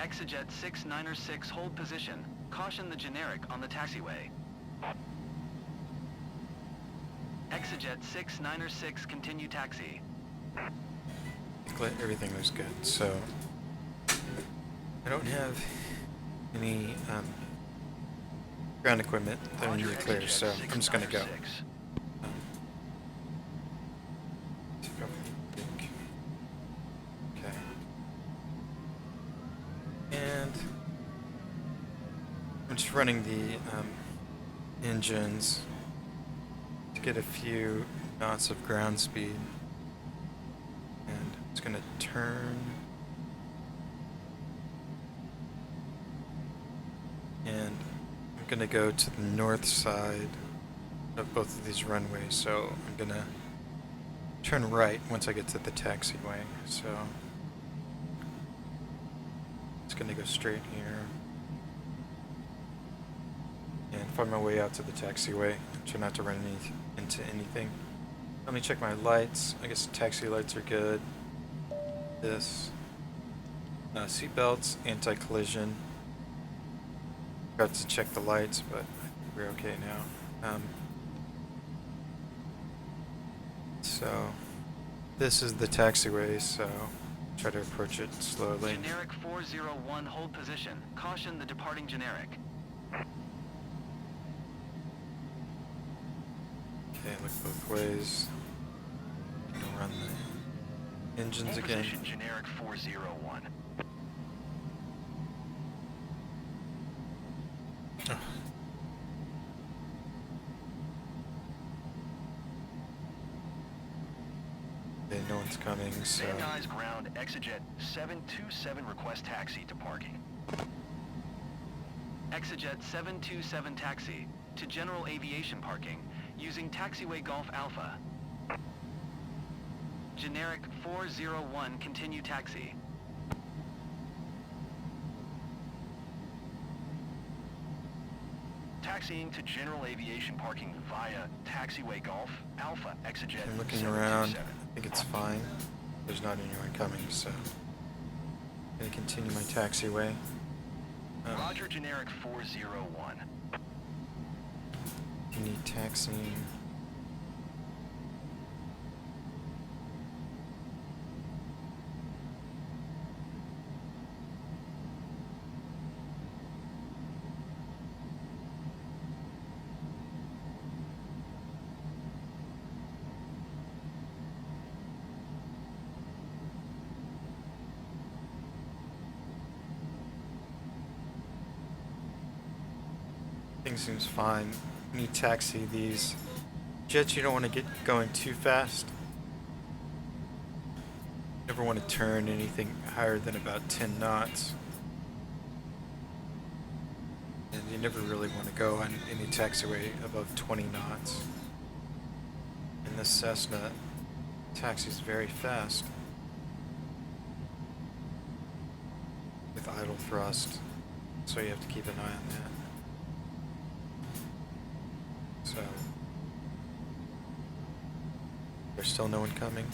Exejet 696, hold position. Caution the generic on the taxiway. Exejet 696, continue taxi. Everything was good, so I don't have any ground equipment that I need to clear, so I'm just gonna go. Okay. And I'm just running the engines to get a few knots of ground speed. And it's going to turn. And I'm going to go to the north side of both of these runways. So I'm going to turn right once I get to the taxiway. So it's going to go straight here. And find my way out to the taxiway. Try not to run into anything. Let me check my lights. I guess the taxi lights are good. This. Seat belts, anti-collision. Forgot to check the lights, but I think we're okay now. So, this is the taxiway, so try to approach it slowly. Generic 401, hold position. Caution the departing generic. Okay, look both ways. Gonna run the engines again. Position, generic 401. Oh. Okay, no one's coming, so... Van Nuys ground, Exejet 727, request taxi to parking. Exejet 727 taxi to general aviation parking using taxiway Golf Alpha. Generic 401, continue taxi. Taxiing to general aviation parking via taxiway Golf Alpha, Exejet. I'm looking around. I think it's fine. There's not anyone coming, so I'm gonna continue my taxiway. Roger, generic 401. You need taxiing. Everything seems fine. You need taxi these jets. You don't want to get going too fast. Never want to turn anything higher than about 10 knots. And you never really want to go on any taxiway above 20 knots. And this Cessna taxis very fast with idle thrust, so you have to keep an eye on that. So, there's still no one coming.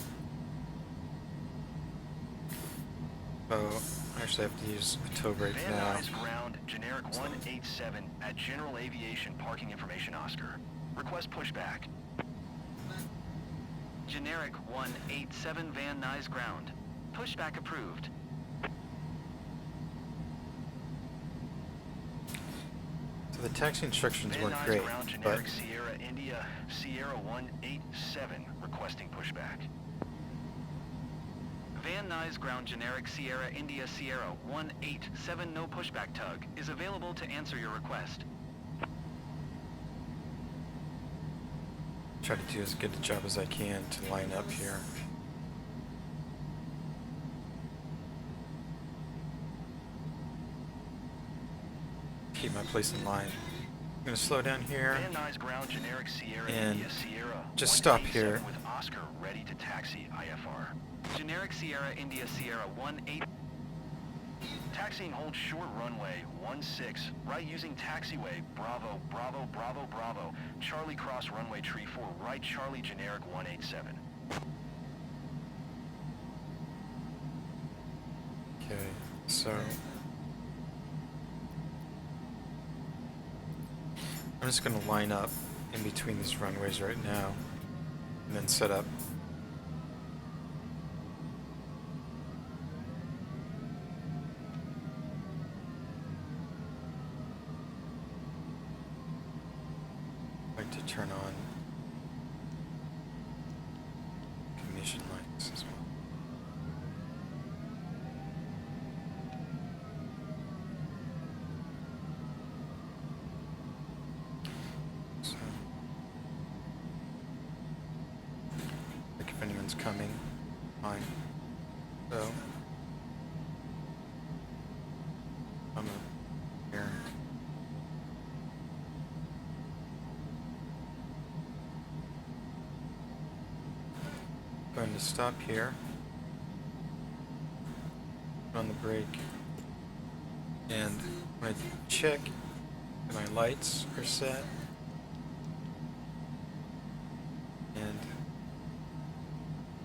Oh, I actually have to use a tow brake now. Van Nuys ground, generic 187 at general aviation parking information Oscar. Request pushback. Generic 187 Van Nuys ground. Pushback approved. So the taxi instructions Van weren't Nuys great, ground, but generic Sierra India Sierra 187 requesting pushback. Van Nuys ground, generic Sierra India Sierra 187 no pushback tug is available to answer your request. try to do as good a job as I can to line up here. Keep my place in line. I'm going to slow down here Van Nuys ground, generic Sierra and India Sierra just stop 187 here. with Oscar ready to taxi IFR. Generic Sierra India Sierra 18. Taxiing hold short runway 16, right using taxiway Bravo, Bravo, Bravo, Bravo, Charlie cross runway tree 4, right Charlie generic 187. Okay, so I'm just going to line up in between these runways right now and then set up. I'd like to turn on ignition lights as well. So, like if anyone's coming, fine. So, I'm up here. Going to stop here, put on the brake, and when I check that my lights are set, and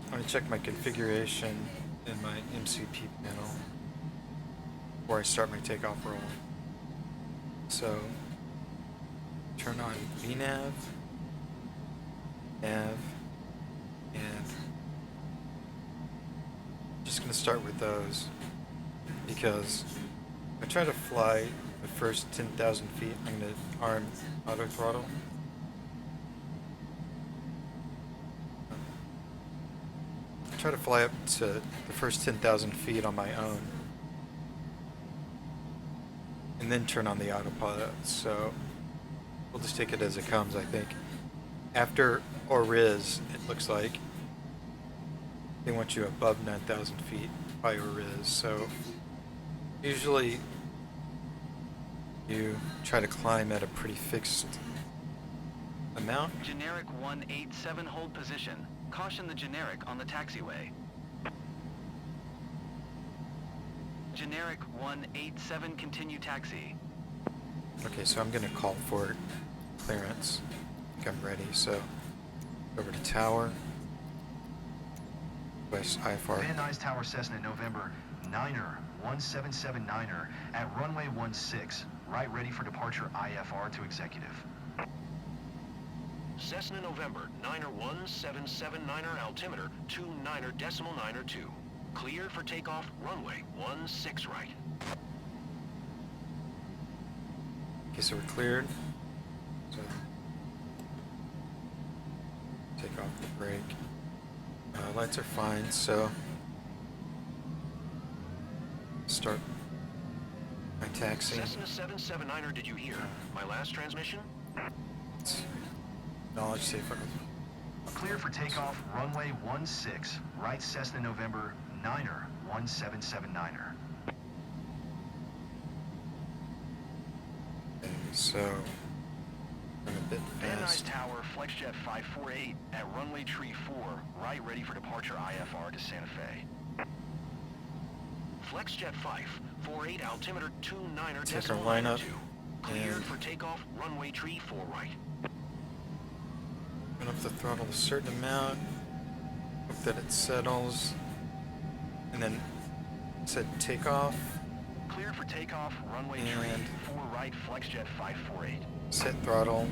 I want to check my configuration in my MCP panel before I start my takeoff roll. So, turn on VNAV, nav, and just going to start with those because I try to fly the first 10,000 feet. I'm going to arm auto throttle. I try to fly up to the first 10,000 feet on my own and then turn on the autopilot. So we'll just take it as it comes, I think. After ORIS, it looks like they want you above 9,000 feet by ORIS, so usually you try to climb at a pretty fixed amount. Generic 187, hold position. Caution the generic on the taxiway. Generic 187, continue taxi. Okay, so I'm going to call for clearance. I think I'm ready, so over to tower. West IFR. Van Nuys Tower, Cessna, November, 9er, 1779er, at runway 16, right ready for departure IFR to executive. Cessna November, 9er 1779er, altimeter 29er decimal 9er 2. Cleared for takeoff, runway 16 right. Okay, so we're cleared. So take off the brake. Lights are fine, so start my taxi. Cessna 779er, did you hear my last transmission? Knowledge safe. Clear for takeoff, runway 16, right Cessna November, 9er, 1779er. Okay, so I'm a bit Van Nuys fast. Tower, FlexJet 548 at runway tree 4, right ready for departure IFR to Santa Fe. FlexJet 548, altimeter 29er Take our decimal lineup 2. Cleared and for takeoff, runway tree 4 right. Open up the throttle a certain amount. Hope that it settles. And then set takeoff. Cleared for takeoff, runway And tree 4 right, FlexJet 548. Set throttle.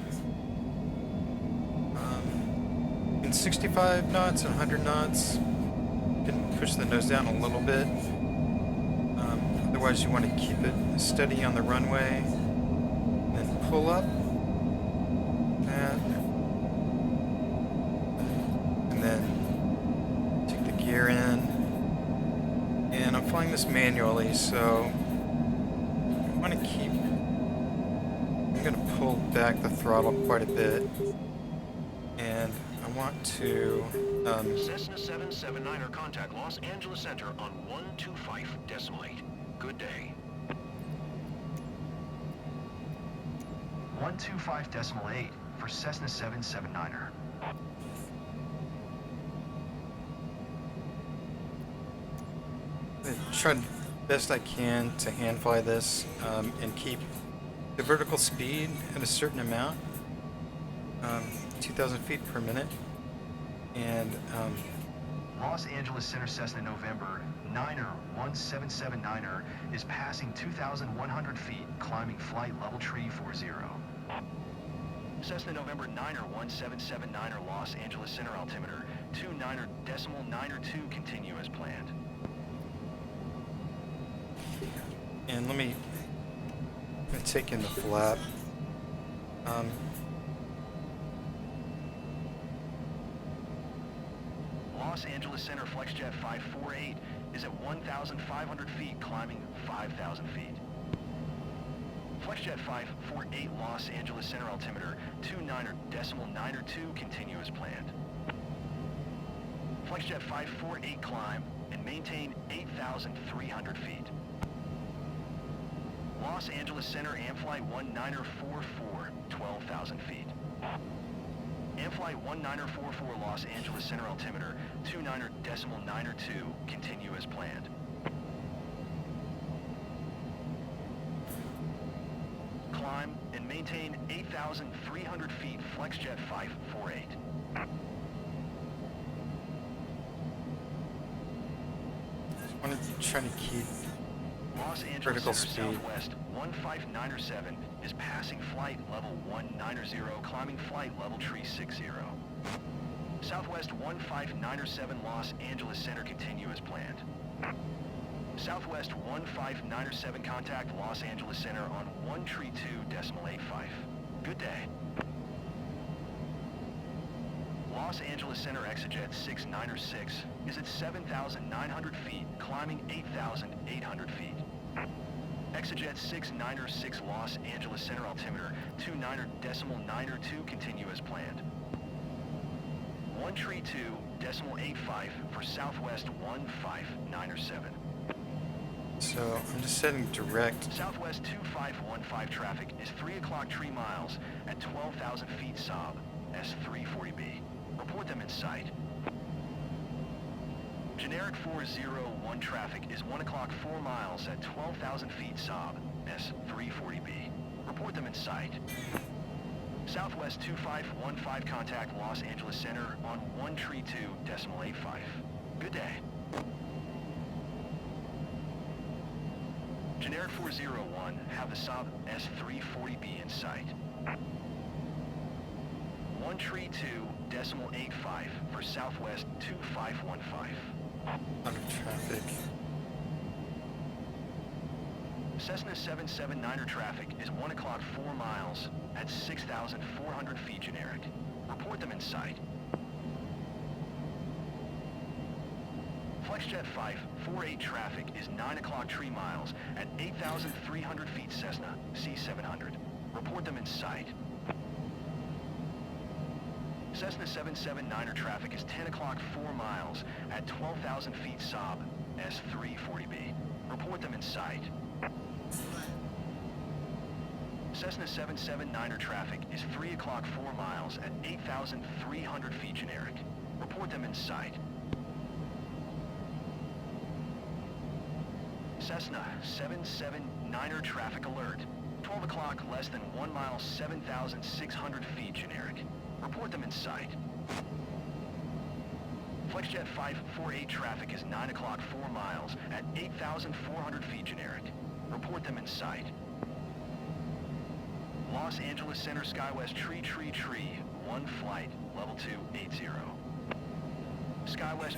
In 65 knots and 100 knots. You can push the nose down a little bit. Otherwise, you want to keep it steady on the runway. Then pull up. And then take the gear in. And I'm flying this manually, so I want to keep. I'm going to pull back the throttle quite a bit. And I want to. Cessna 779er, contact Los Angeles Center on 125.8. Good day. 125.8 for Cessna 779er. Try the best I can to hand fly this and keep the vertical speed at a certain amount, 2,000 feet per minute, and Los Angeles Center Cessna November, 9er, 1779er is passing 2,100 feet, climbing flight level tree 40. Cessna November 9er 1779er Los Angeles Center altimeter 29.902 continue as planned. And let me take in the flap. Los Angeles Center FlexJet 548 is at 1,500 feet, climbing 5,000 feet. FlexJet 548 Los Angeles Center altimeter 29.902 continue as planned. FlexJet 548 climb and maintain 8,300 feet. Los Angeles Center Amflight 1944, 12,000 feet. Amflight 1944 Los Angeles Center altimeter 29.902 continue as planned. Climb and maintain 8,300 feet FlexJet 548. I want to try to keep Los Angeles vertical Center speed. Southwest 1597 is passing flight level 190, climbing flight level tree 60. Southwest 1597 Los Angeles Center continue as planned. Southwest 1597 contact Los Angeles Center on 132.85. Good day. Los Angeles Center Exejet 696 is at 7,900 feet, climbing 8,800 feet. Exejet 696 Los Angeles Center altimeter 29.902 continue as planned. 132.85 for Southwest 1597. So I'm just setting direct. Southwest 2515 traffic is 3 o'clock tree miles at 12,000 feet Saab, S340B. Report them in sight. Generic 401 traffic is 1 o'clock 4 miles at 12,000 feet Saab, S340B. Report them in sight. Southwest 2515 contact Los Angeles Center on 132.85. Good day. Generic 401 have the Saab S340B in sight. 132.85 for Southwest 2515. Under traffic. Cessna 779er traffic is 1 o'clock 4 miles at 6,400 feet generic. Report them in sight. FlexJet 548 traffic is 9 o'clock tree miles at 8,300 feet Cessna C700. Report them in sight. Cessna 779er traffic is 10 o'clock 4 miles at 12,000 feet Saab S340B. Report them in sight. Cessna 779er traffic is 3 o'clock 4 miles at 8,300 feet generic. Report them in sight. Cessna 779er traffic alert. 12 o'clock less than 1 mile 7,600 feet generic. Report them in sight. FlexJet 548 traffic is 9 o'clock 4 miles at 8,400 feet generic. Report them in sight. Los Angeles Center Skywest tree, 1 flight, level 280. Skywest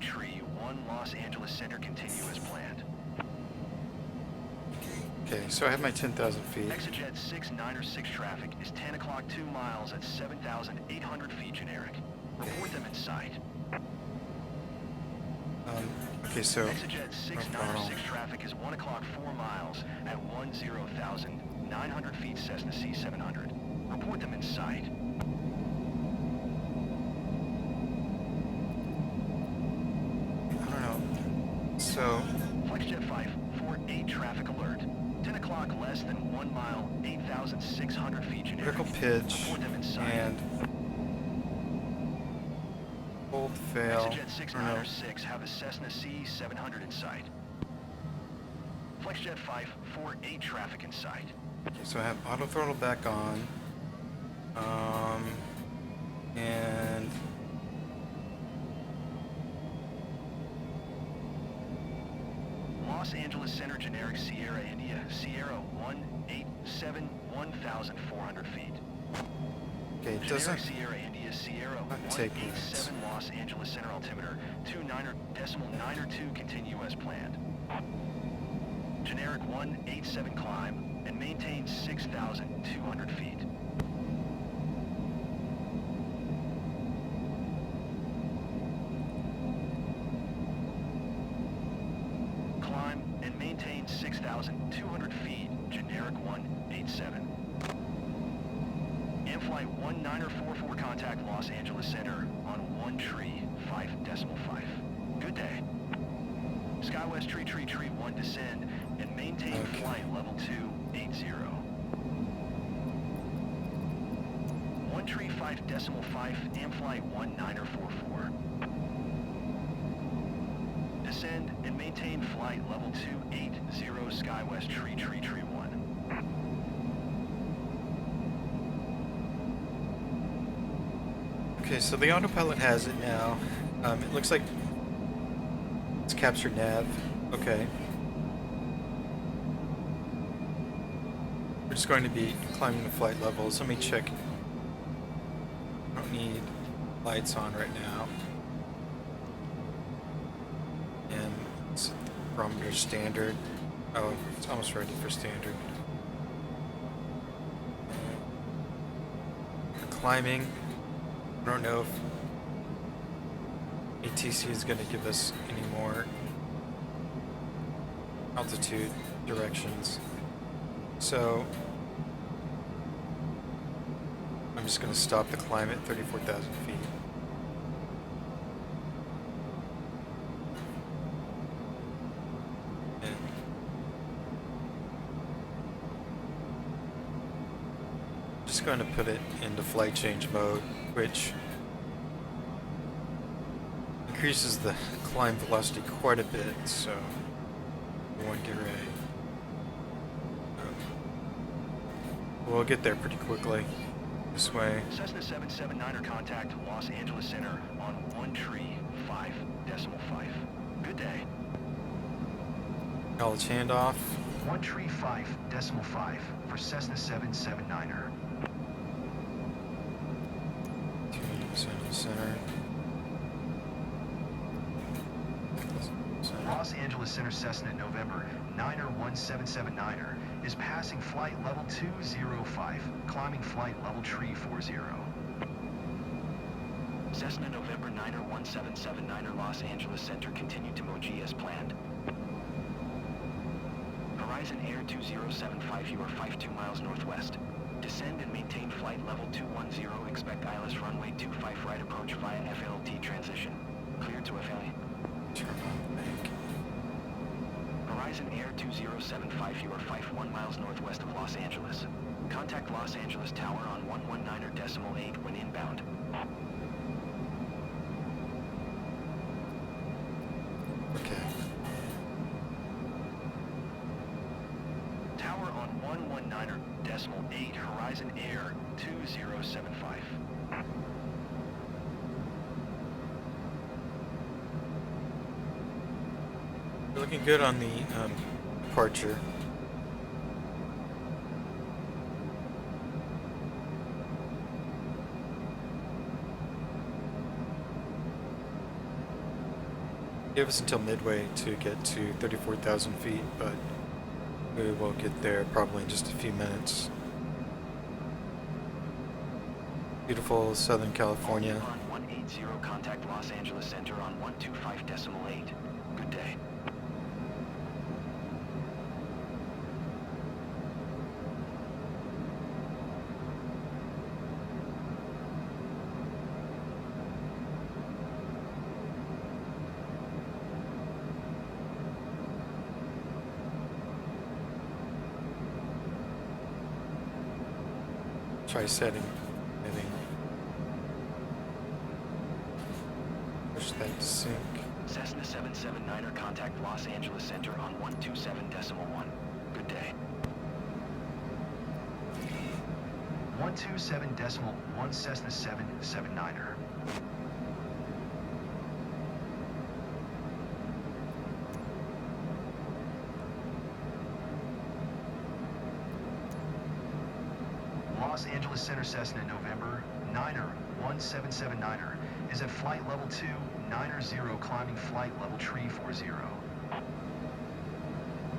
tree, 1 Los Angeles Center continue as planned. Okay, so I have my 10,000 feet. Exejet 696 traffic is 10 o'clock 2 miles at 7,800 feet generic. Report them in sight. Okay, so Exejet 696 traffic is 1 o'clock 4 miles at 10,900 feet Cessna C700. Report them in sight. I don't know. So FlexJet 548 traffic alert. 10 o'clock less than 1 mile, 8,600 feet generic. vertical pitch Report them in sight. and hold fail. Exejet I don't know. 696 have a Cessna C700 in sight. FlexJet 548 traffic in sight. Okay, so I have auto throttle back on. And Los Angeles Center generic Sierra India, Sierra 187, 1,400 feet. Okay, it Generic doesn't Sierra India Sierra take 187 Los Angeles Center altimeter 29.2 continue as planned. Generic 187 climb and maintain 6,200 feet. Climb and maintain 6,200 feet, generic 187. In-flight 1944 contact Los Angeles Center on 1 tree, 5.5. Good day. SkyWest tree 1 descend and maintain flight level 280. 1 tree 5.5 in-flight 1944. Descend and maintain flight level 280 SkyWest tree 1. Okay, so the autopilot has it now. It looks like it's captured nav. Okay. We're just going to be climbing the flight levels. Let me check. I don't need lights on right now. And it's barometer standard. Oh, it's almost ready for standard. We're climbing. I don't know if ATC is going to give us any more altitude directions. So I'm just going to stop the climb at 34,000 feet. And just going to put it into flight change mode, which increases the climb velocity quite a bit, so we want to get ready. We'll get there pretty quickly this way. Cessna 779er contact Los Angeles Center on 1 tree, 5.5. Good day. Knowledge handoff. 1 tree 5.5 for Cessna 779er. Center. Los Angeles Center Cessna November 9er 1779er is passing flight level 205, climbing flight level tree 40. Cessna November 9er 1779er Los Angeles Center continue to Moji as planned. Horizon Air 2075, you are 52 miles northwest. Descend and maintain flight level 210, expect ILS runway 25 right approach via FLT transition. Clear to FLA. Turn on bank. Horizon Air 2075, you are 51 miles northwest of Los Angeles. Contact Los Angeles Tower on 119.8 when inbound. Okay. Tower on 119.8, Horizon Air 2075. We're looking good on the departure. Give us until midway to get to 34,000 feet, but we will get there probably in just a few minutes. Beautiful Southern California. On 180, contact Los Angeles Center on 125.8. Good day. Try setting. Push that to sync. Cessna 779er contact Los Angeles Center on 127.1. Good day. 127.1 Cessna 779er. Los Angeles Center Cessna November, Niner 1779er is at flight level 2, Niner 0 climbing flight level tree 40.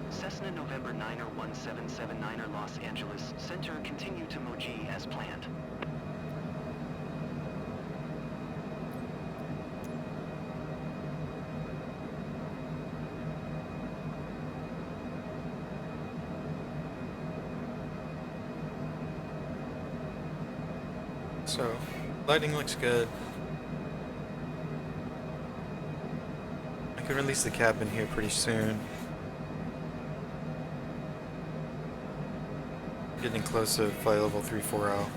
Cessna November 9er 1779er Los Angeles Center, continue to Moji as planned. So, lighting looks good. I can release the cabin here pretty soon. Getting close to flight level 340.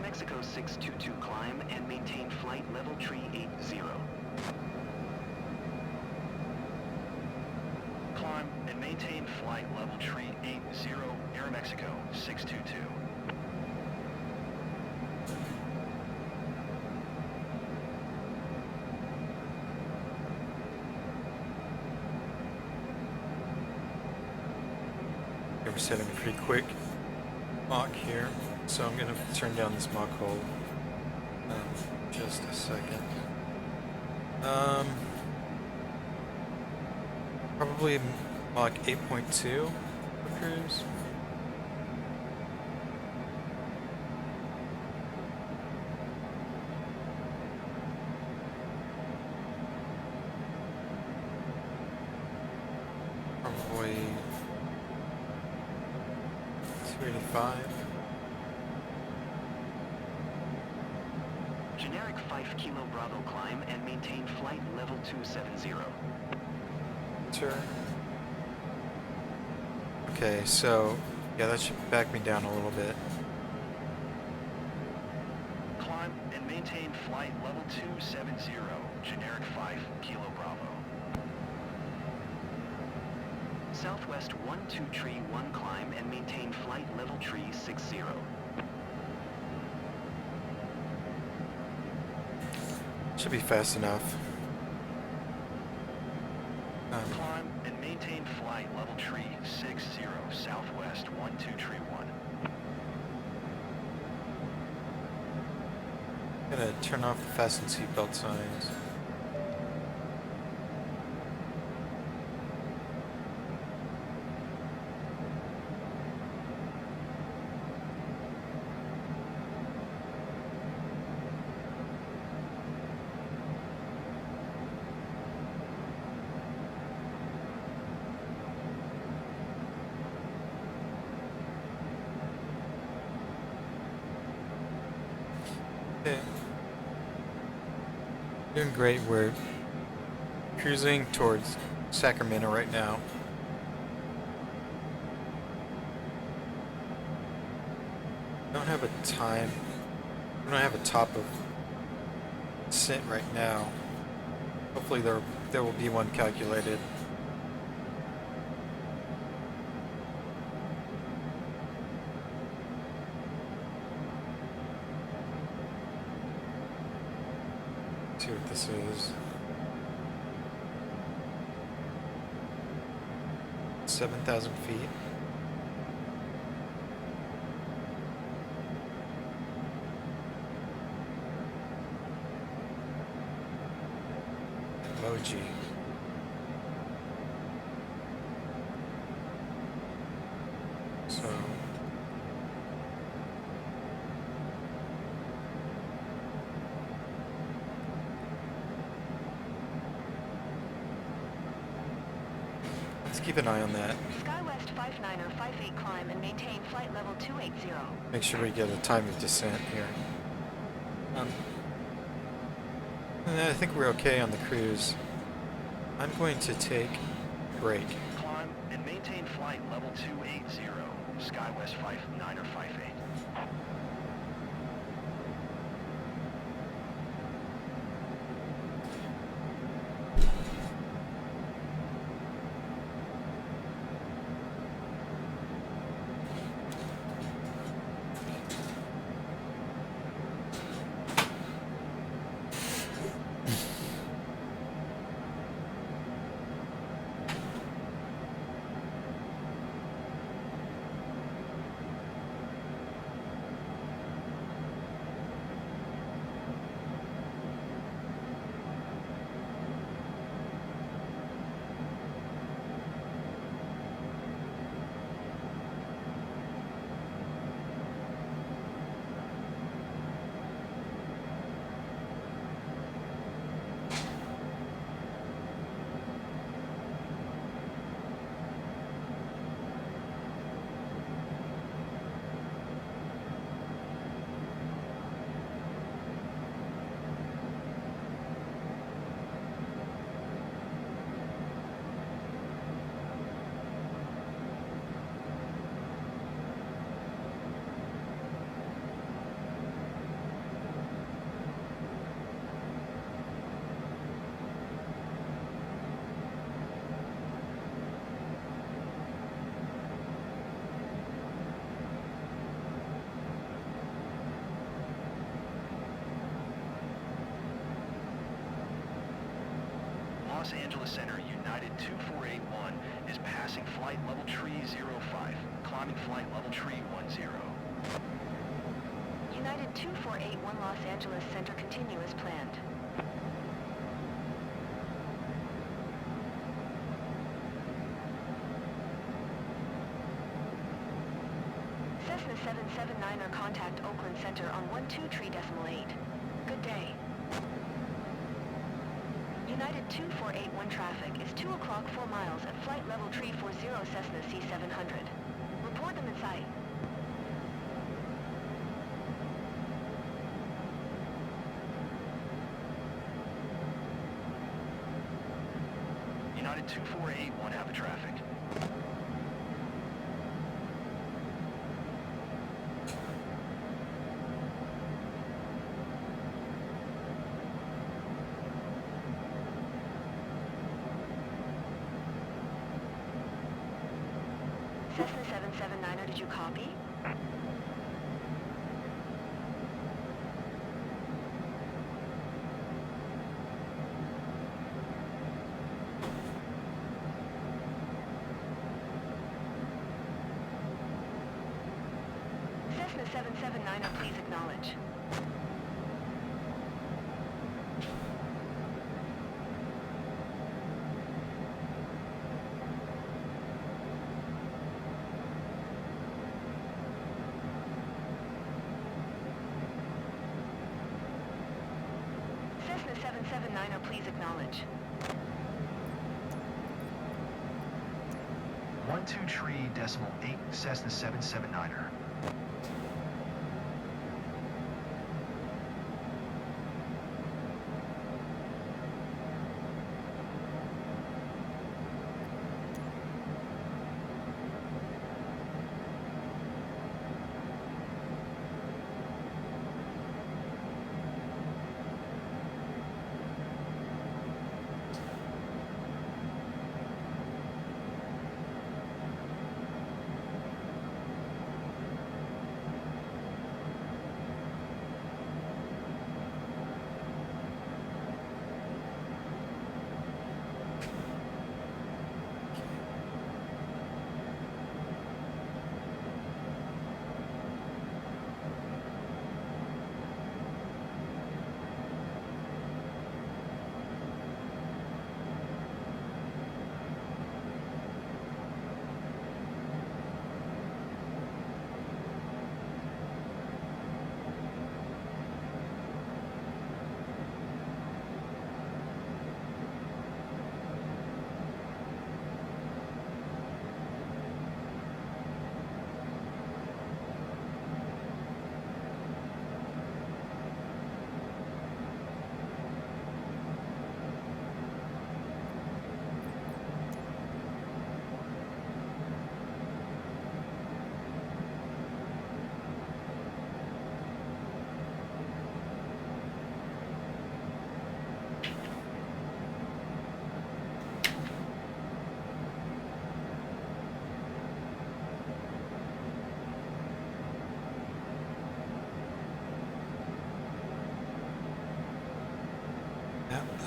Mexico 622 climb and maintain flight level tree 80. Climb and maintain flight level tree 80, Aeromexico 622. We're setting a pretty quick Mach here, so I'm going to turn down this Mach hole just a second. Probably Mach 8.2 for cruise. Probably 285. Generic 5 Kilo Bravo climb and maintain flight level 270. Sure. Okay, so yeah, that should back me down a little bit. Climb and maintain flight level 270, generic 5 Kilo Bravo. Southwest 12 tree 1 climb and maintain flight level tree 60. Should be fast enough. Climb and maintain flight level tree 60, Southwest 12 tree 1. Gonna turn off the fasten seatbelt signs. Okay. Doing great. We're cruising towards Sacramento right now. Don't have a time. I don't have a top of scent right now. Hopefully there will be one calculated. See what this is. 7,000 feet. emoji. So let's keep an eye on that. SkyWest 59er 58 climb and maintain flight level 280. Make sure we get a time of descent here. And I think we're okay on the cruise. I'm going to take a break. Climb and maintain flight level 280. SkyWest 59er 58. Los Angeles Center, United 2481, is passing flight level tree 05, climbing flight level tree 10. United 2481 Los Angeles Center continue as planned. Cessna 779er contact Oakland Center on 12.3.8. Good day. United 2481 traffic is 2 o'clock 4 miles at flight level tree 40 Cessna C700. Report them in sight. United 2481 have a traffic. Cessna 779er, did you copy? Cessna 779er, please acknowledge. Cessna 779er, please acknowledge. 12.3.8 Cessna 779er.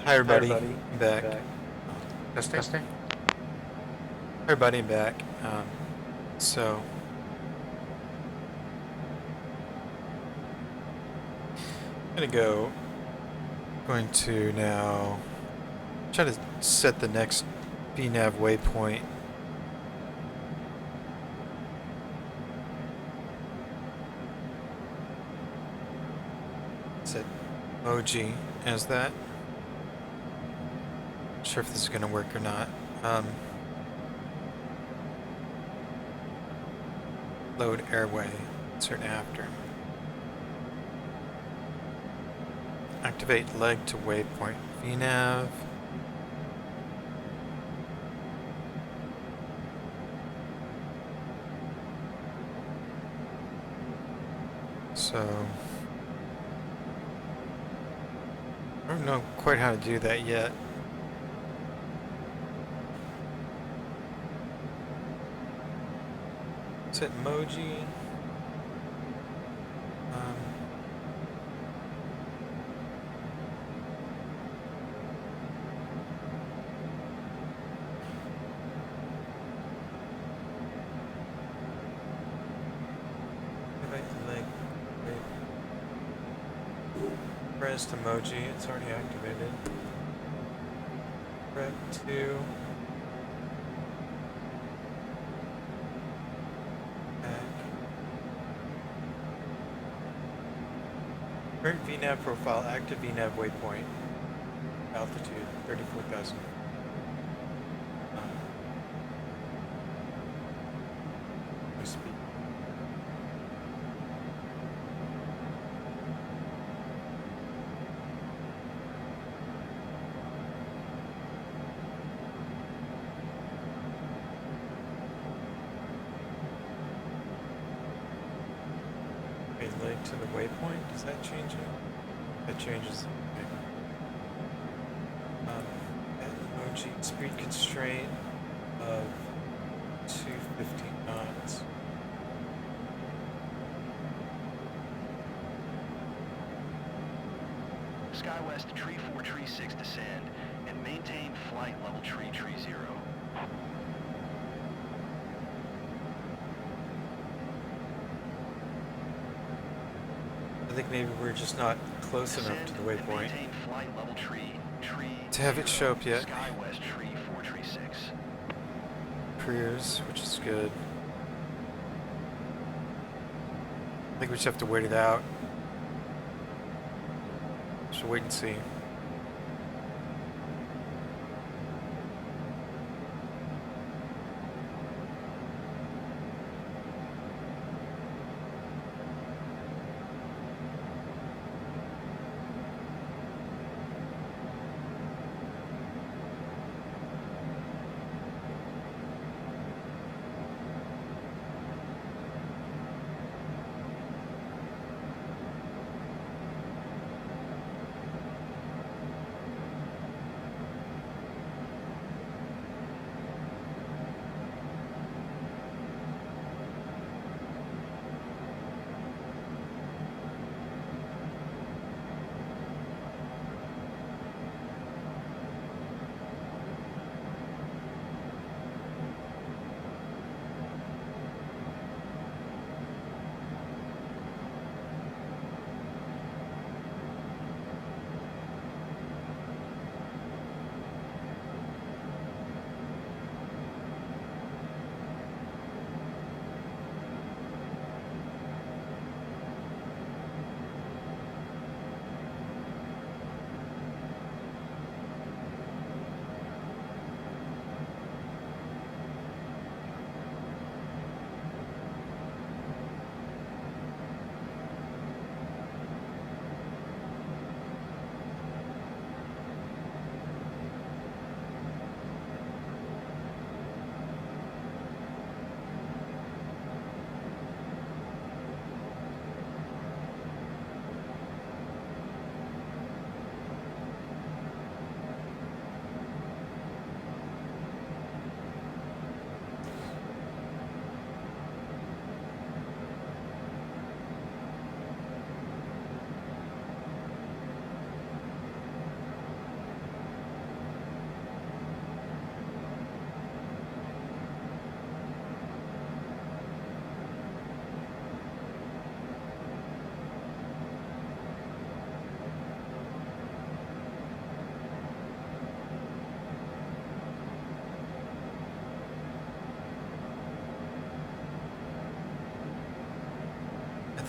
Hi everybody, I'm back. Testing? Hi everybody, I'm back. So, I'm going to now try to set the next VNav waypoint. Set Moji as that. Not sure if this is going to work or not. Load airway, insert after. Activate leg to waypoint VNav. So, I don't know quite how to do that yet. Set Moji. Press emoji, it's already activated. Prep 2. Back. Current VNav profile, active VNav waypoint. Altitude 34,000. Speed. Leg to the waypoint, does that change it? That changes. Okay. Emoji speed constraint of 250 knots. SkyWest tree 4, tree 6 descend and maintain flight level tree 0. I think maybe we're just not close enough to the waypoint to have it show up yet. SkyWest tree 4, tree 6. Careers, which is good. I think we just have to wait it out. Just wait and see.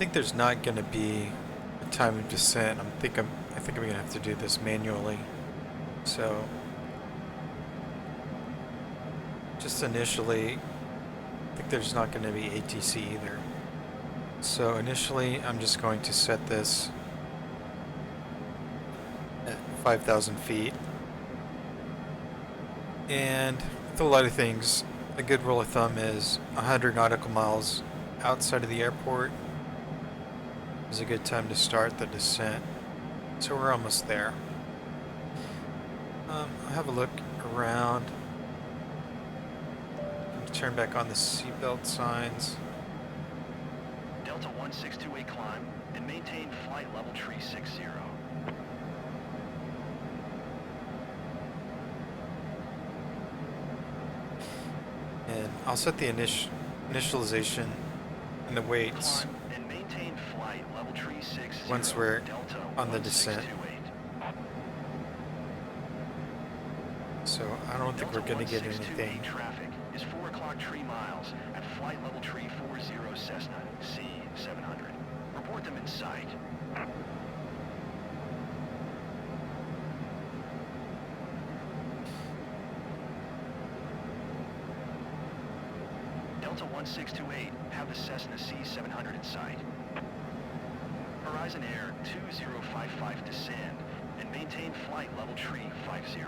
think there's not going to be a time of descent. I think I'm going to have to do this manually. So just initially, I think there's not going to be ATC either. So initially, I'm just going to set this at 5,000 feet. And with a lot of things, a good rule of thumb is 100 nautical miles outside of the airport is a good time to start the descent. So we're almost there. I'll have a look around. Turn back on the seatbelt signs. Delta 1628 climb and maintain flight level tree 60. And I'll set the initialization and the weights Climb and maintain flight level tree 60. once we're Delta on the descent. 1628. So I don't think we're going to get 1628 anything. Traffic is 4 o'clock tree miles at flight level tree 40 Cessna C700. Report them in sight. Delta 1628, have the Cessna C700 in sight. Horizon Air 2055 descend and maintain flight level tree 50.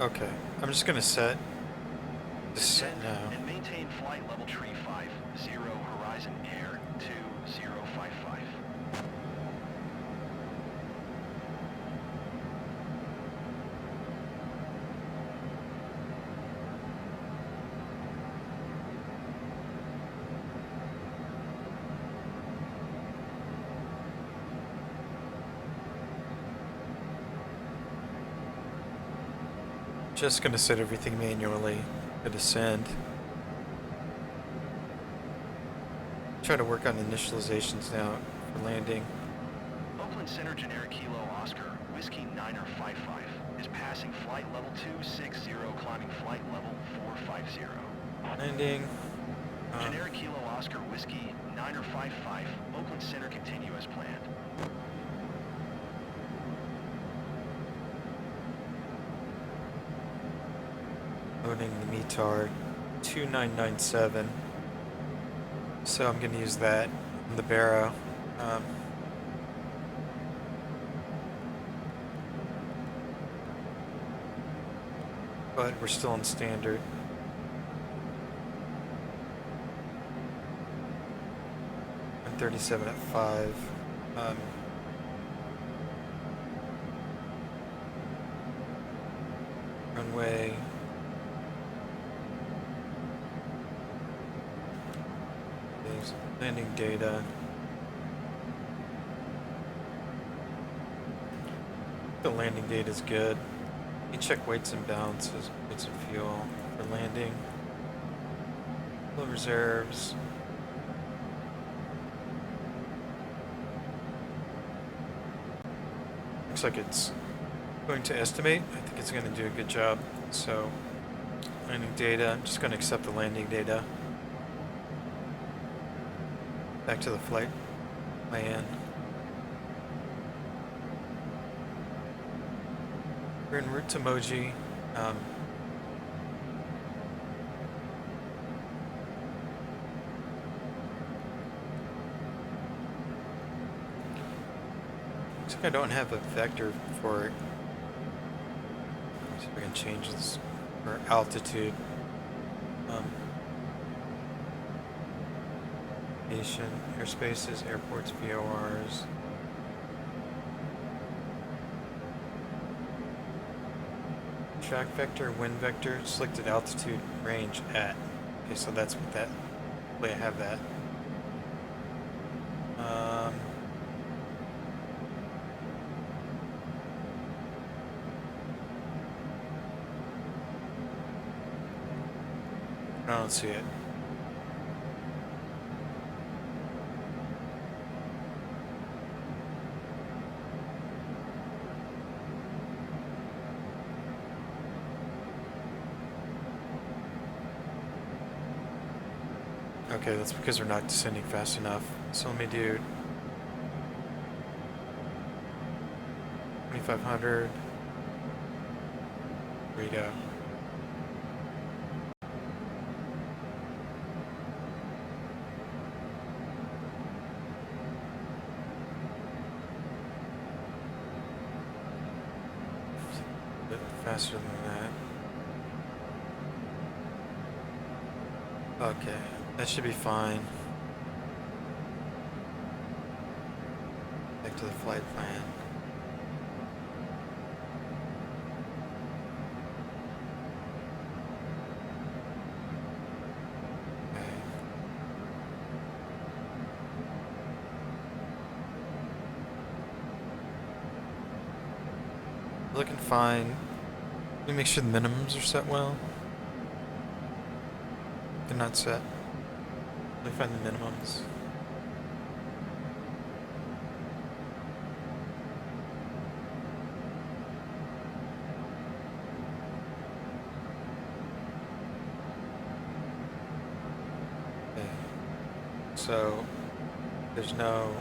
Okay, I'm just going to set descent Descend now. and maintain flight level tree 50, Horizon Air 2055. Just going to set everything manually to descend. Try to work on initializations now for landing. Oakland Center Generic Kilo Oscar, Whiskey Niner 55, is passing flight level 260, climbing flight level 450. Landing. Generic Kilo Oscar, Whiskey Niner 55, Oakland Center continue as planned. Loading the METAR 2997. So I'm going to use that in the Barrow. But we're still in standard. I'm 37 at 5. Runway. Landing data. The landing data is good. You check weights and balances, weights and fuel for landing. Fuel reserves. Looks like it's going to estimate. I think it's going to do a good job. So, landing data. I'm just going to accept the landing data. Back to the flight plan. We're en route to Moji. Looks like I don't have a vector for it. Let's see if I can change this for altitude. Nation, airspaces, airports, VORs. Track vector, wind vector, selected altitude, range at. Okay, so that's what that way I have that. I don't see it. Okay, that's because we're not descending fast enough. So let me do 2500. Here we go. A bit faster than that. Okay, that should be fine. Back to the flight plan. Okay. Looking fine. Let me make sure the minimums are set well. They're not set. Let me find the minimums. Okay. So there's no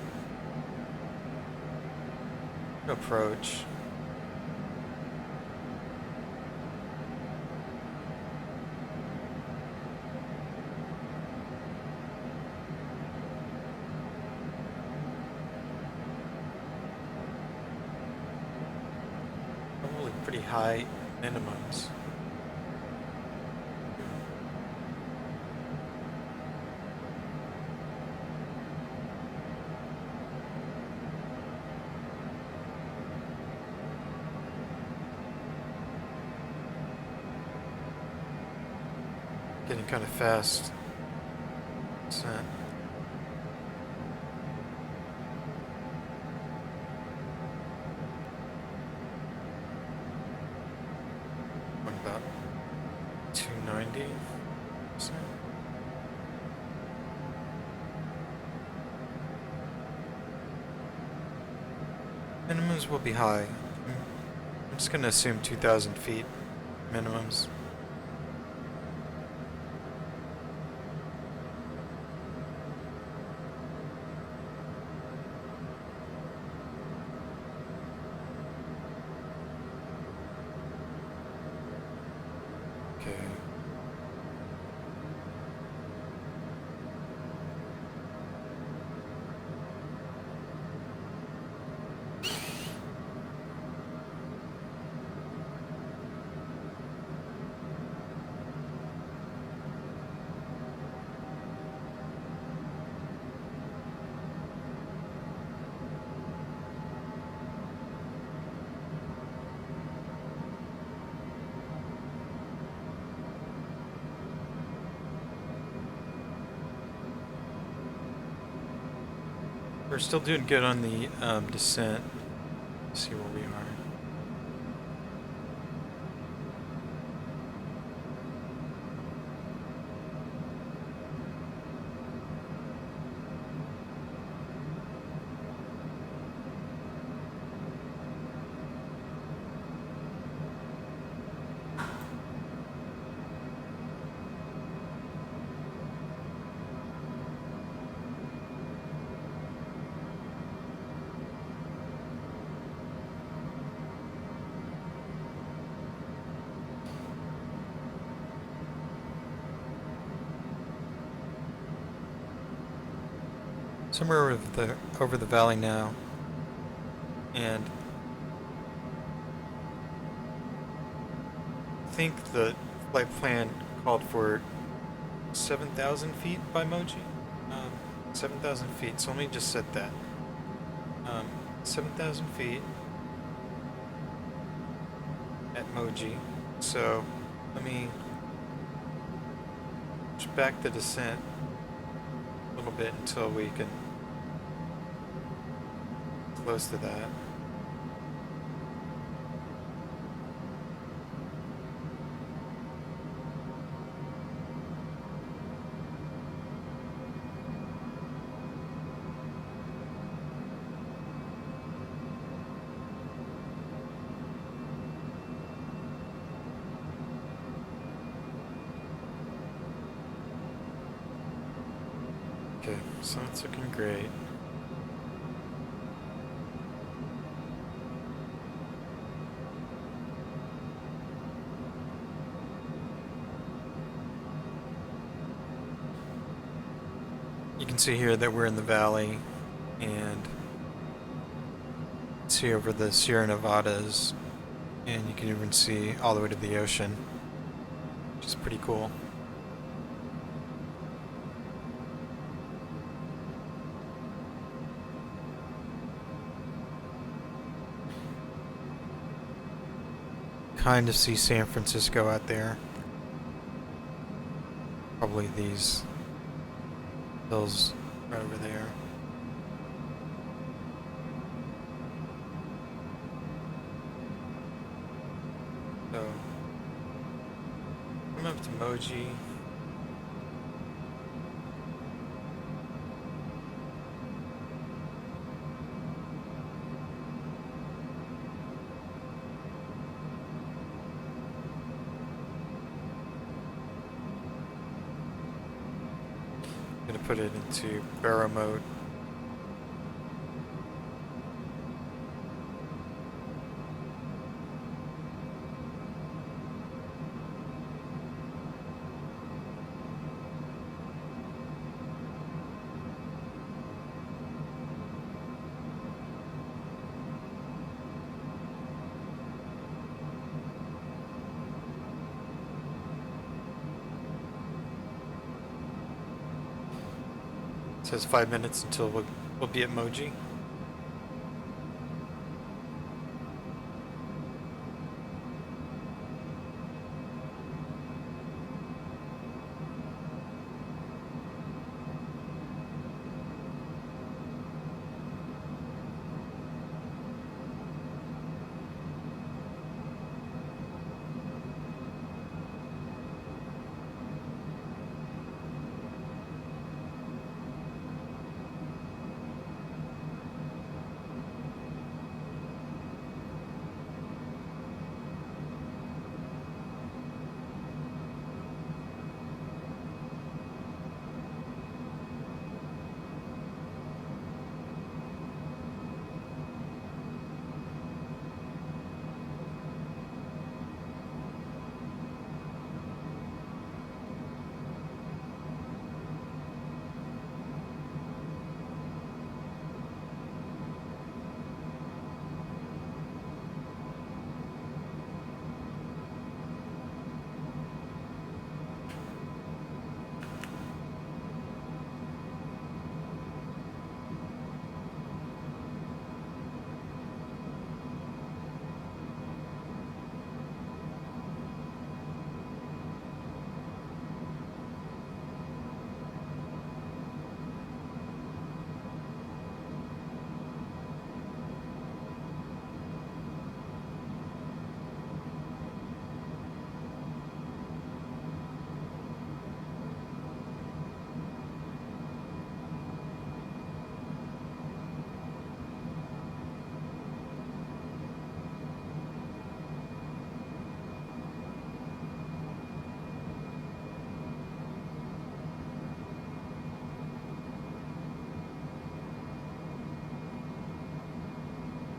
approach. Probably pretty high minimums. Getting kind of fast. Descent. What about 290? Minimums will be high. I'm just gonna assume 2,000 feet minimums. Okay. We're still doing good on the descent. Let's see where we are. Somewhere over the valley now, and I think the flight plan called for 7,000 feet by Moji. 7,000 feet. So let me just set that. 7,000 feet at Moji. So let me push back the descent a little bit until we can close to that. Okay, so it's looking great. You can see here that we're in the valley, and see over the Sierra Nevadas, and you can even see all the way to the ocean, which is pretty cool. Kind of see San Francisco out there. Probably these hills right over there. So, come up to Moji. I'm gonna put it into barrel mode. It says 5 minutes until we'll be at Moji.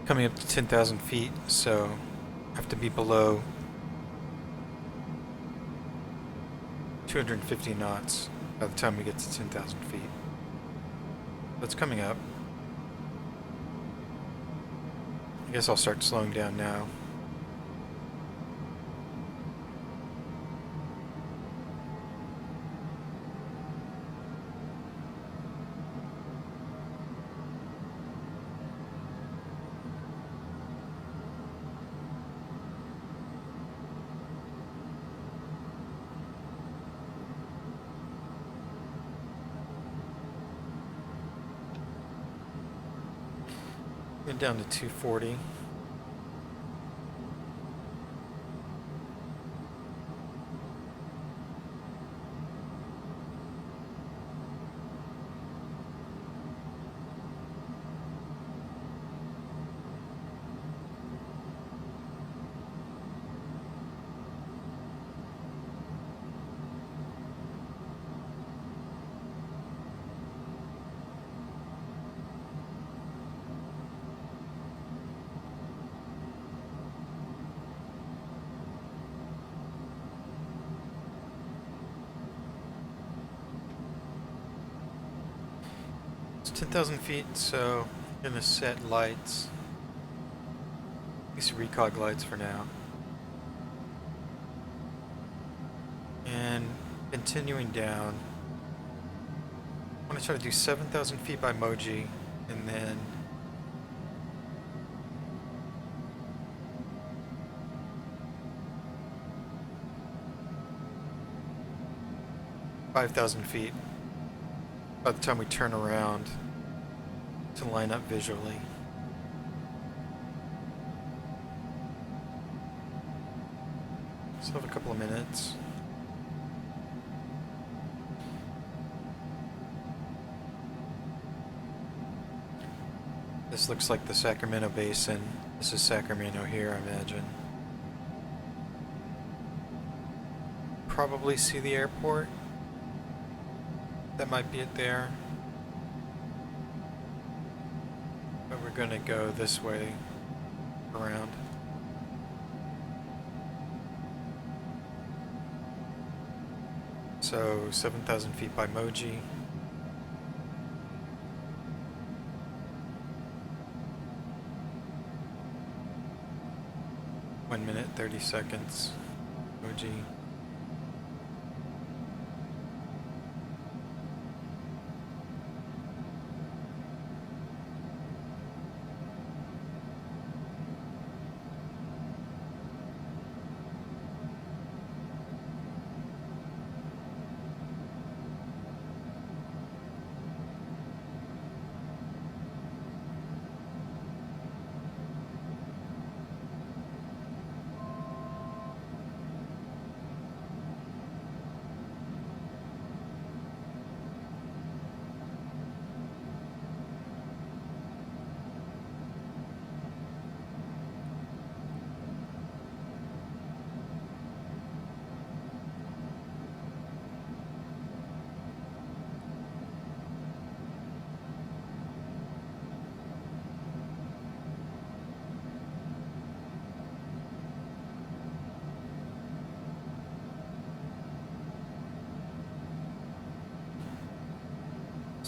Coming up to 10,000 feet, so I have to be below 250 knots by the time we get to 10,000 feet. That's coming up. I guess I'll start slowing down now. Get down to 240. It's 10,000 feet, so I'm gonna set lights. At least recog lights for now. And continuing down, I want to try to do 7,000 feet by Moji, and then $5,000 feet by the time we turn around to line up visually. Still have a couple of minutes. This looks like the Sacramento Basin. This is Sacramento here, I imagine. Probably see the airport. That might be it there. But we're gonna go this way around. So 7,000 feet by Moji. One minute, 30 seconds. Moji.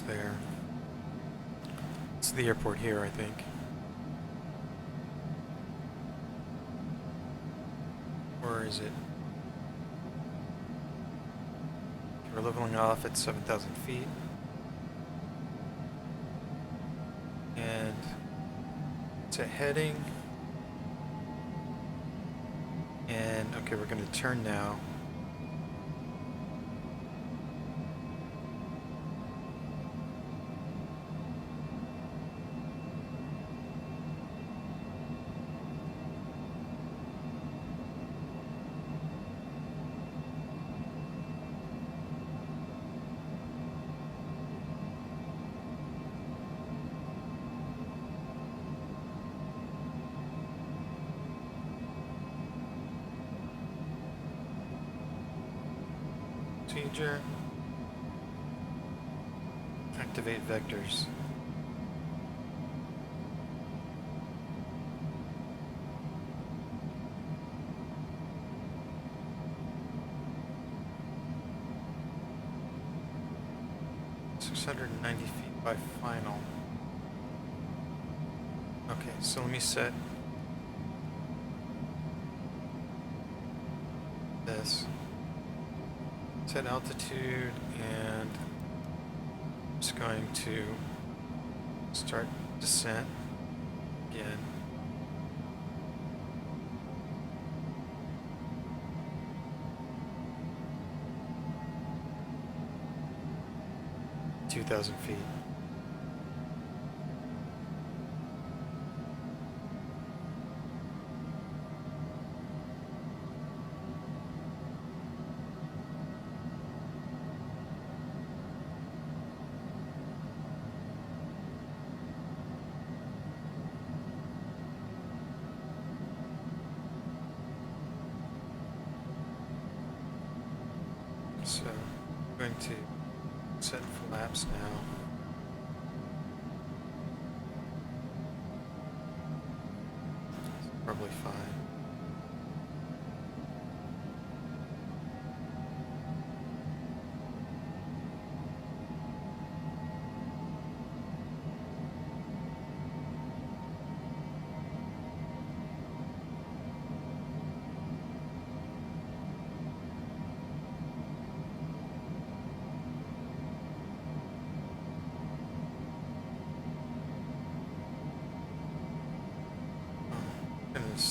There. It's the airport here, I think. Or is it? We're leveling off at 7,000 feet. And it's a heading. And okay, we're going to turn now. Procedure. Activate vectors. $690 feet by final. Okay, so let me set this. Set altitude, and I'm just going to start descent again. $2,000 feet. So I'm going to set flaps now. Probably fine.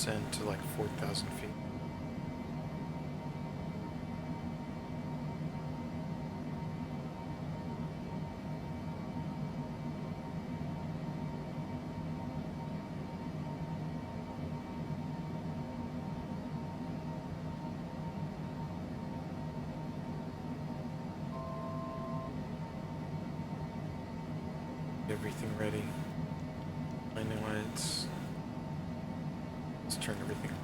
descend to like 4,000 feet. Everything ready. Landing lights. Let's turn everything on.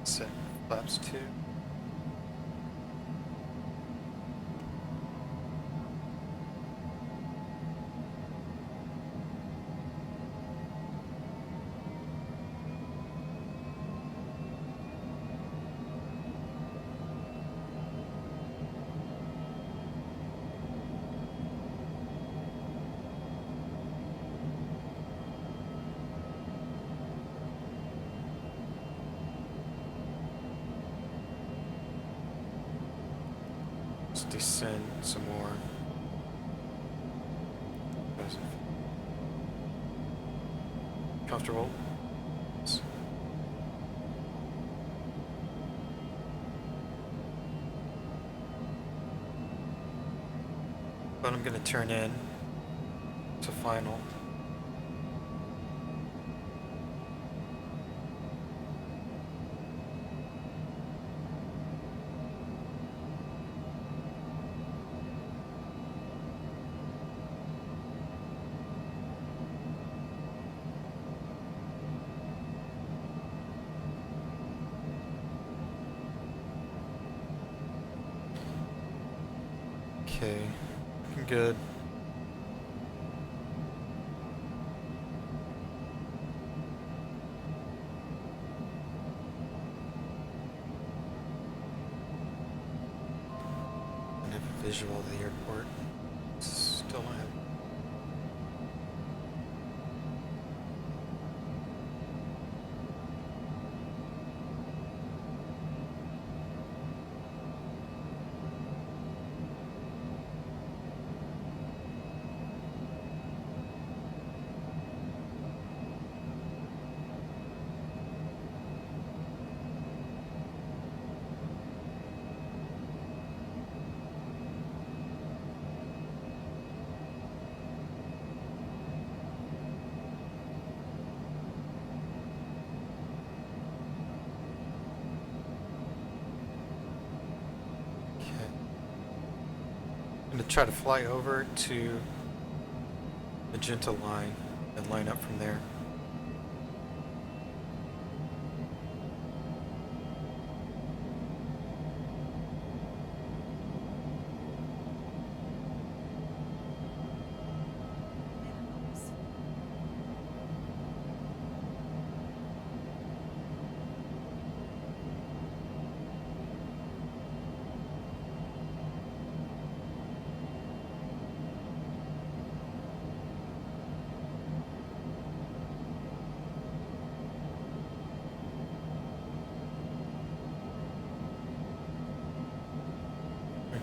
Set flaps 2. Let's descend some more. Comfortable? But I'm gonna turn in to final. Okay, looking good. I have a visual of the airport. Still not having. I'm going to try to fly over to Magenta line and line up from there.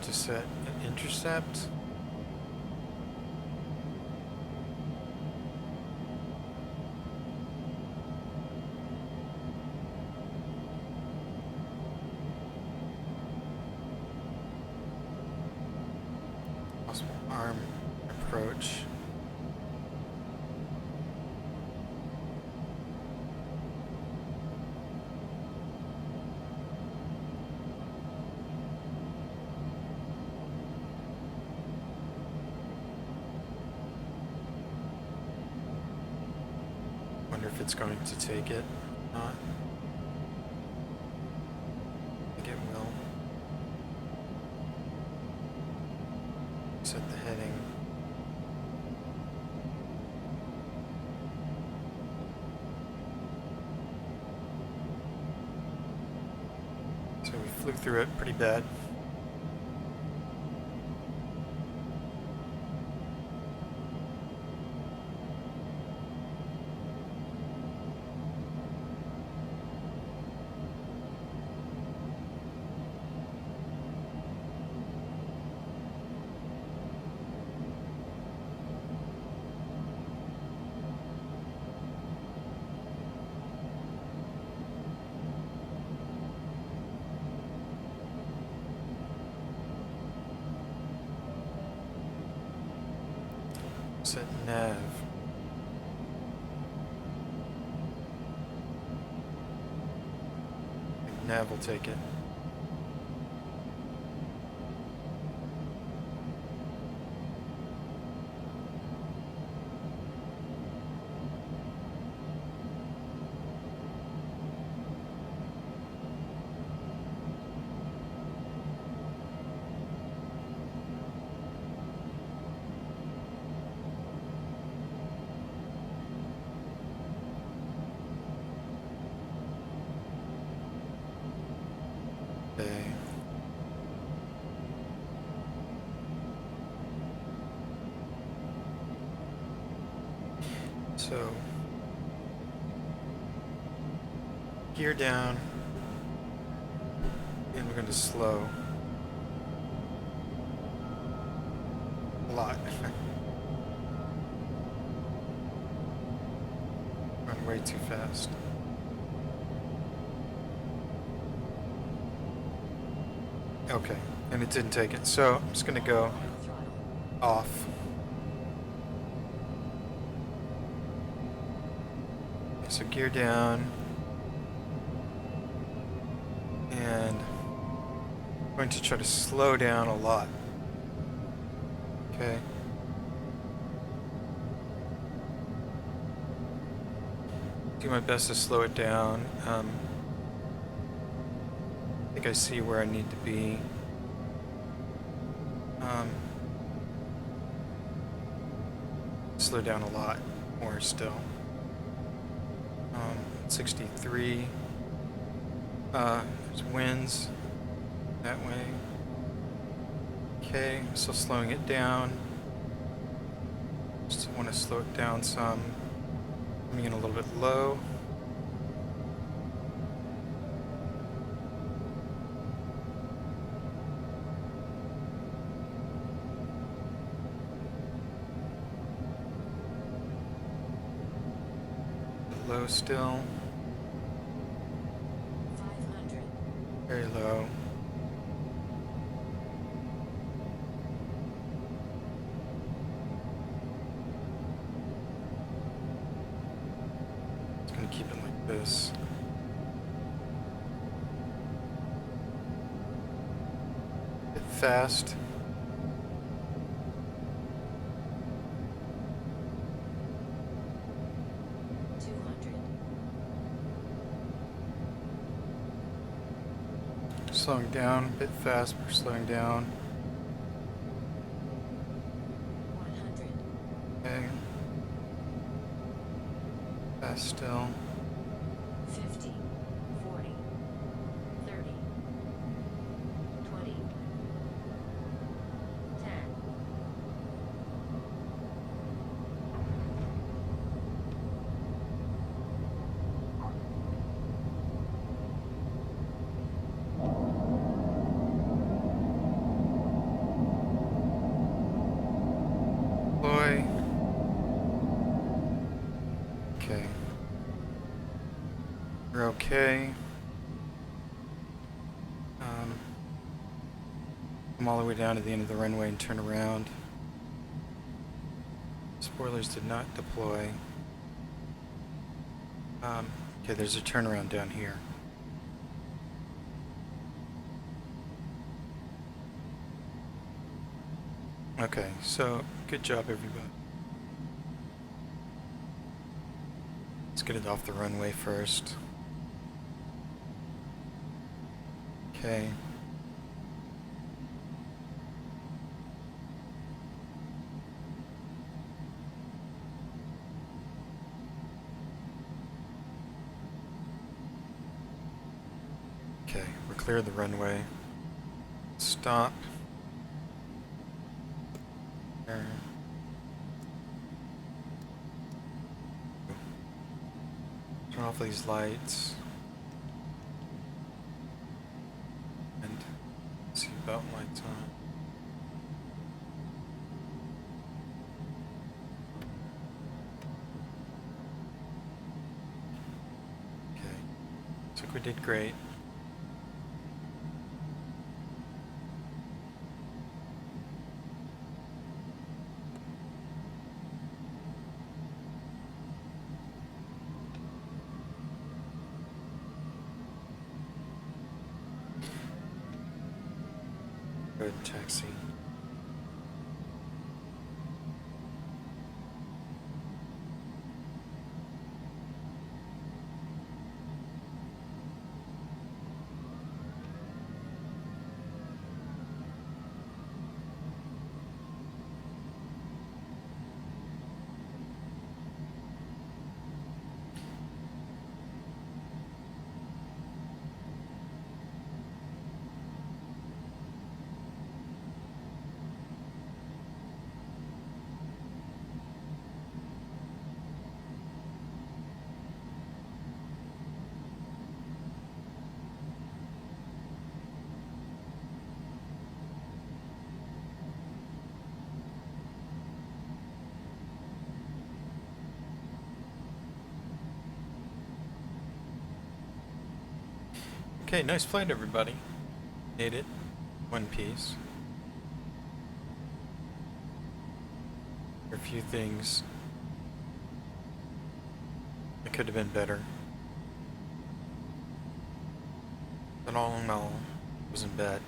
To set an intercept. Possible arm approach. Wonder if it's going to take it or not. I think it will. Set the heading. So we flew through it pretty bad. set nav. I think nav will take it. Okay. So, gear down, and we're going to slow a lot. Run way too fast. Okay, and it didn't take it, so I'm just going to go off. Okay, so gear down, and I'm going to try to slow down a lot. Okay. Do my best to slow it down. I think I see where I need to be. Slow down a lot more still. 63. There's winds that way. Okay, I'm still slowing it down. Just want to slow it down some. Coming in a little bit low. Low still. 500. Very low. Just gonna keep it like this. Bit fast. Slowing down, a bit fast, we're slowing down. 100. Okay. Fast still. 50. 40. 30. 20. 10. Deploy. Okay. We're okay. Come all the way down to the end of the runway and turn around. Spoilers did not deploy. Okay, there's a turnaround down here. Okay, so good job everybody. Let's get it off the runway first. Okay. Okay, we're clear of the runway. Stop. There. Turn off these lights. And seatbelt lights on. Okay. Looks like we did great. Go ahead and taxi. Okay, nice flight, everybody. Made it. One piece. There are a few things that could have been better. But all in all, it wasn't bad.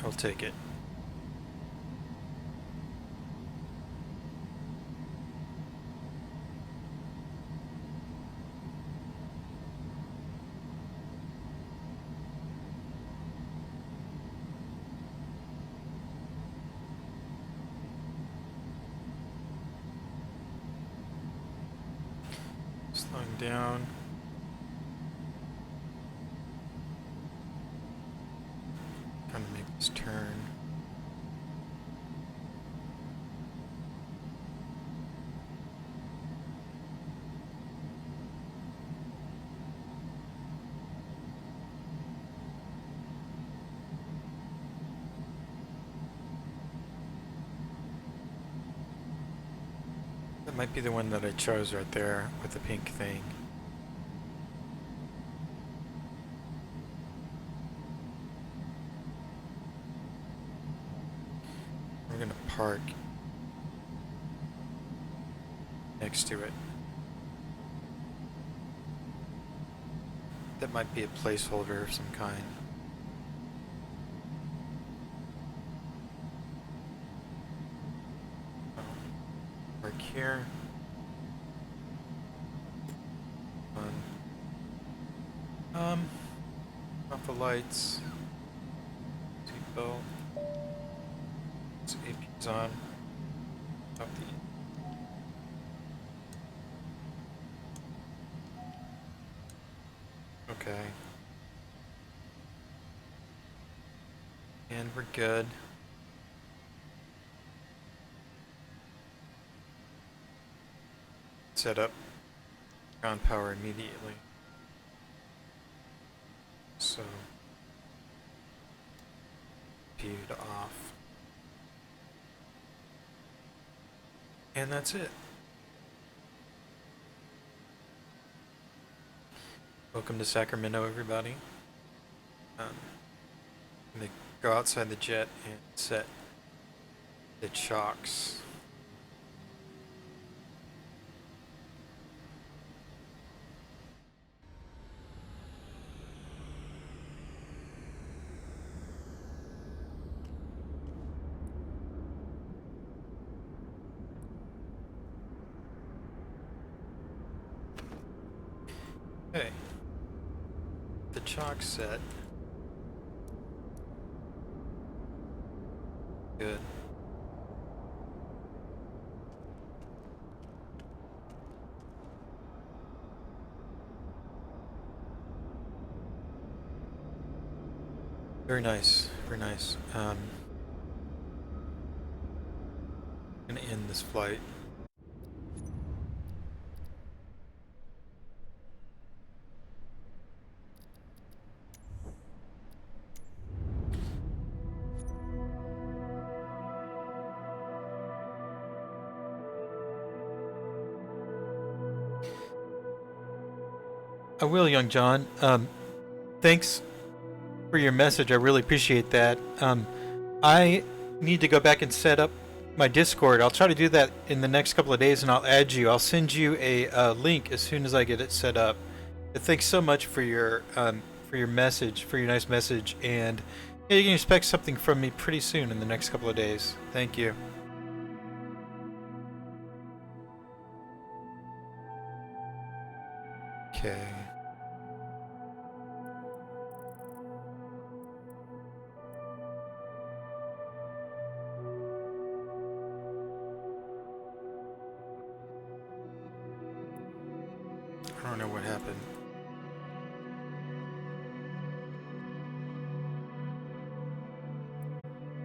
I'll take it. Slowing down. Trying to make this turn. That might be the one that I chose right there with the pink thing. We're gonna park next to it. That might be a placeholder of some kind. Park here. Off the lights. Seatbelt. AP's on. Up the. Okay. And we're good. Set up ground power immediately. So, viewed off. And that's it. Welcome to Sacramento, everybody. I'm gonna go outside the jet and set the chocks. Okay, the chalk set. Good. Very nice, very nice. I'm gonna end this flight. I will, young John. Thanks for your message. I really appreciate that. I need to go back and set up my Discord. I'll try to do that in the next couple of days, and I'll add you. I'll send you a link as soon as I get it set up. But thanks so much for your message, for your nice message, and yeah, you can expect something from me pretty soon in the next couple of days. Thank you. Okay. I don't know what happened.